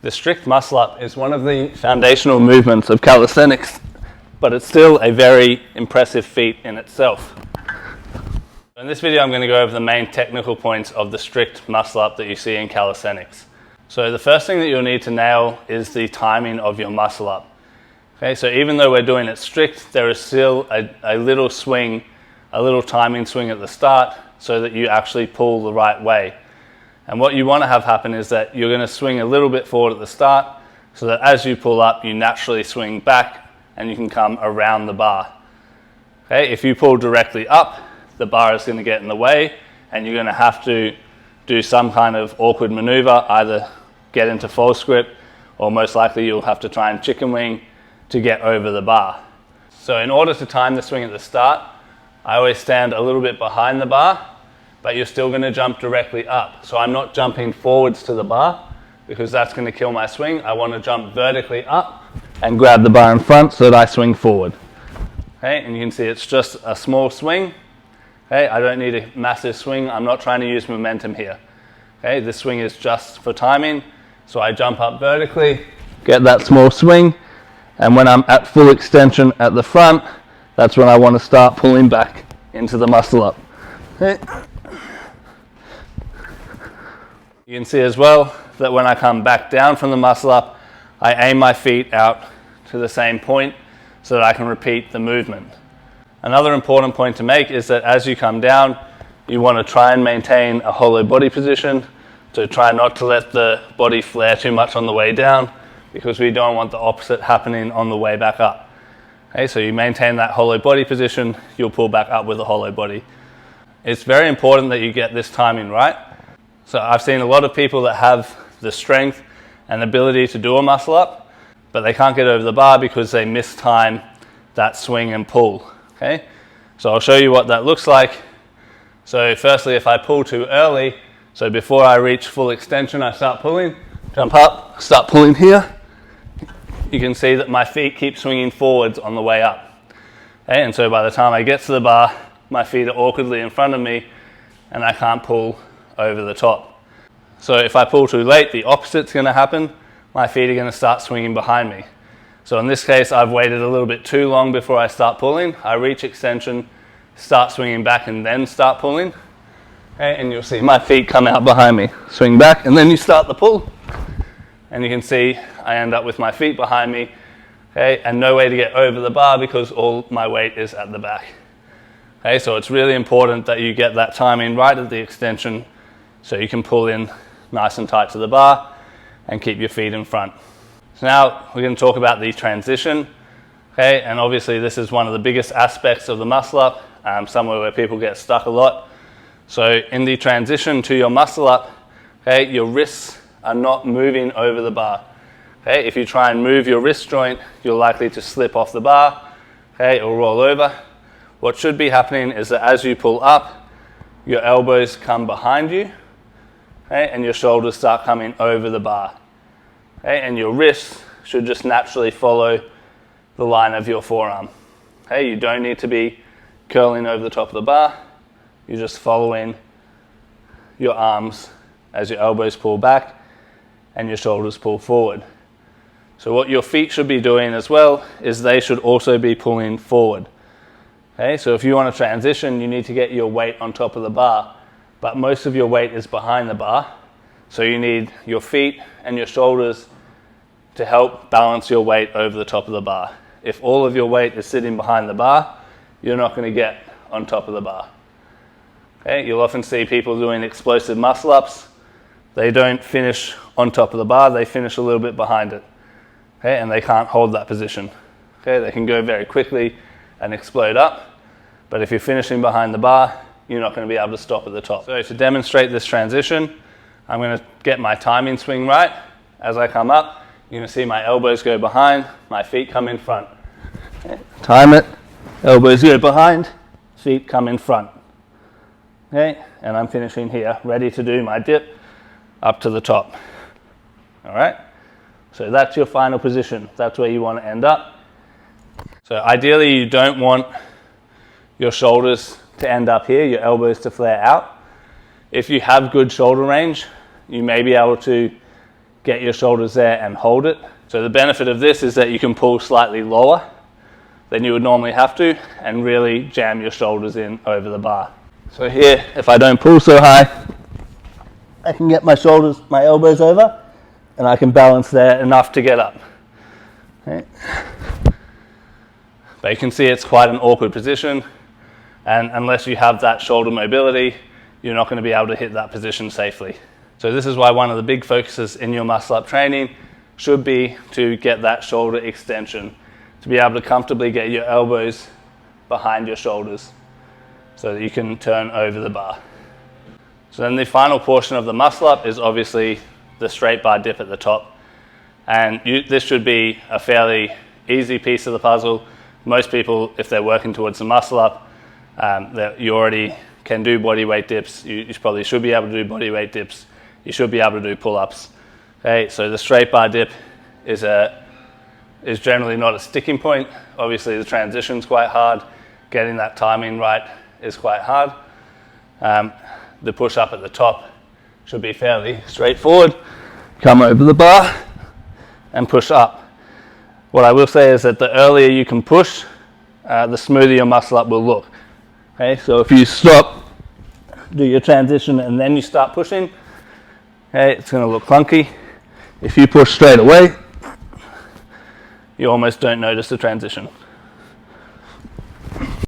The strict muscle up is one of the foundational movements of calisthenics, but it's still a very impressive feat in itself. In this video, I'm going to go over the main technical points of the strict muscle up that you see in calisthenics. So the first thing that you'll need to nail is the timing of your muscle up. Okay, so even though we're doing it strict, there is still a little swing, a little timing swing at the start so that you actually pull the right way. And what you want to have happen is that you're going to swing a little bit forward at the start so that as you pull up, you naturally swing back and you can come around the bar. Okay, if you pull directly up, the bar is going to get in the way and you're going to have to do some kind of awkward maneuver, either get into false grip or most likely you'll have to try and chicken wing to get over the bar. So in order to time the swing at the start, I always stand a little bit behind the bar, but you're still going to jump directly up. So I'm not jumping forwards to the bar because that's going to kill my swing. I want to jump vertically up and grab the bar in front so that I swing forward. Okay, and you can see it's just a small swing. Okay, I don't need a massive swing. I'm not trying to use momentum here. Okay, this swing is just for timing. So I jump up vertically, get that small swing, and when I'm at full extension at the front, that's when I want to start pulling back into the muscle up. Okay. You can see as well that when I come back down from the muscle up, I aim my feet out to the same point so that I can repeat the movement. Another important point to make is that as you come down, you want to try and maintain a hollow body position. So try not to let the body flare too much on the way down because we don't want the opposite happening on the way back up. Okay, so you maintain that hollow body position, you'll pull back up with a hollow body. It's very important that you get this timing right. So I've seen a lot of people that have the strength and ability to do a muscle up, but they can't get over the bar because they mistime that swing and pull. Okay, so I'll show you what that looks like. So firstly, if I pull too early, so before I reach full extension, I start pulling, jump up, start pulling here. You can see that my feet keep swinging forwards on the way up. Okay, and so by the time I get to the bar, my feet are awkwardly in front of me and I can't pull over the top. So if I pull too late, the opposite's going to happen. My feet are going to start swinging behind me. So in this case, I've waited a little bit too long before I start pulling. I reach extension, start swinging back and then start pulling. Okay, and you'll see my feet come out behind me. Swing back and then you start the pull. And you can see I end up with my feet behind me, okay, and no way to get over the bar because all my weight is at the back. Okay, so it's really important that you get that timing right at the extension so you can pull in nice and tight to the bar and keep your feet in front. So now we're going to talk about the transition. Okay, and obviously this is one of the biggest aspects of the muscle up, somewhere where people get stuck a lot. So in the transition to your muscle up, okay, your wrists are not moving over the bar. Okay, if you try and move your wrist joint, you're likely to slip off the bar, okay, or roll over. What should be happening is that as you pull up, your elbows come behind you, okay, and your shoulders start coming over the bar. Okay, and your wrists should just naturally follow the line of your forearm. Okay, you don't need to be curling over the top of the bar. You're just following your arms as your elbows pull back and your shoulders pull forward. So what your feet should be doing as well is they should also be pulling forward. Okay, so if you want to transition, you need to get your weight on top of the bar, but most of your weight is behind the bar. So you need your feet and your shoulders to help balance your weight over the top of the bar. If all of your weight is sitting behind the bar, you're not going to get on top of the bar. Okay, you'll often see people doing explosive muscle ups. They don't finish on top of the bar, they finish a little bit behind it. Okay, and they can't hold that position. Okay, they can go very quickly and explode up, but if you're finishing behind the bar, you're not going to be able to stop at the top. So to demonstrate this transition, I'm going to get my timing swing right. As I come up, you're going to see my elbows go behind, my feet come in front. Okay, time it, elbows go behind, feet come in front. Okay, and I'm finishing here, ready to do my dip up to the top. All right, so that's your final position. That's where you want to end up. So ideally, you don't want your shoulders to end up here, your elbows to flare out. If you have good shoulder range, you may be able to get your shoulders there and hold it. So the benefit of this is that you can pull slightly lower than you would normally have to and really jam your shoulders in over the bar. So here, if I don't pull so high, I can get my shoulders, my elbows over, and I can balance there enough to get up. Okay. But you can see it's quite an awkward position, and unless you have that shoulder mobility, you're not going to be able to hit that position safely. So this is why one of the big focuses in your muscle up training should be to get that shoulder extension, to be able to comfortably get your elbows behind your shoulders so that you can turn over the bar. So then the final portion of the muscle up is obviously the straight bar dip at the top. And this should be a fairly easy piece of the puzzle. Most people, if they're working towards the muscle up, that you already can do body weight dips. You probably should be able to do body weight dips. You should be able to do pull-ups. Okay, so the straight bar dip is generally not a sticking point. Obviously the transition's quite hard. Getting that timing right is quite hard. The push up at the top should be fairly straightforward. Come over the bar and push up. What I will say is that the earlier you can push, the smoother your muscle up will look. Okay, so if you stop, do your transition, and then you start pushing, okay, it's going to look clunky. If you push straight away, you almost don't notice the transition.